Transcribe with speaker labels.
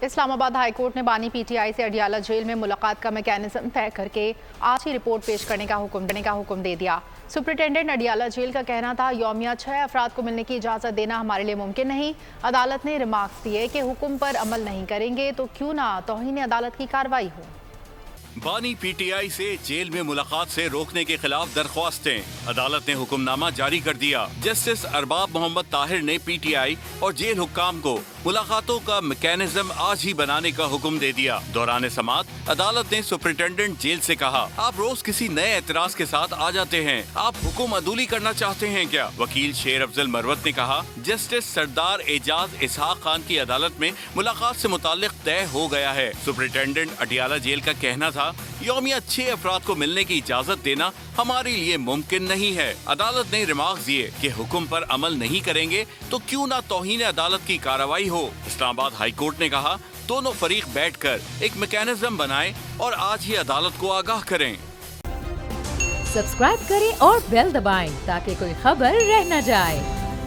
Speaker 1: Islamabad high court ने बानी PTI से अडियाला जेल में मुलाकात का मैकेनिज्म तय करके आज ही रिपोर्ट पेश करने का हुक्म दे दिया। सुपरिटेंडेंट अडियाला जेल का कहना था, यौमिया 6 अफराद को मिलने की इजाज़त देना हमारे लिए मुमकिन नहीं। अदालत ने रिमार्क्स दिए कि हुक्म पर अमल नहीं करेंगे तो क्यों ना तौहीन अदालत की कार्रवाई हो।
Speaker 2: बानी पीटीआई से जेल में मुलाकात से रोकने के खिलाफ दरख्वास्तें, अदालत ने हुक्मनामा जारी कर दिया। जस्टिस अरबाब मोहम्मद ताहिर ने पीटीआई और जेल हुक्काम को मुलाकातों का मैकेनिज्म आज ही बनाने का हुक्म दे दिया। दौरान समाअत अदालत ने सुपरिटेंडेंट जेल से कहा, आप रोज किसी नए एतराज के साथ आ जाते हैं, आप हुक्म अदूली करना चाहते हैं क्या? वकील शेर अफजल मरवत ने कहा, जस्टिस सरदार एजाज इसहाक खान की अदालत में मुलाकात से मुताल्लिक तय हो गया है। सुपरिटेंडेंट अडियाला जेल का कहना था, यौमिया 6 अफराद को मिलने की इजाजत देना हमारे लिए मुमकिन नहीं है। अदालत ने रिमार्क्स दिए कि हुक्म पर अमल नहीं करेंगे तो क्यों ना तौहीन अदालत की कार्रवाई हो। इस्लामाबाद हाई कोर्ट ने कहा, दोनों फरीक बैठकर एक मैकेनिज्म बनाएं और आज ही अदालत को आगाह करें।
Speaker 3: सब्सक्राइब करें और बेल दबाएं ताकि कोई खबर रह न जाए।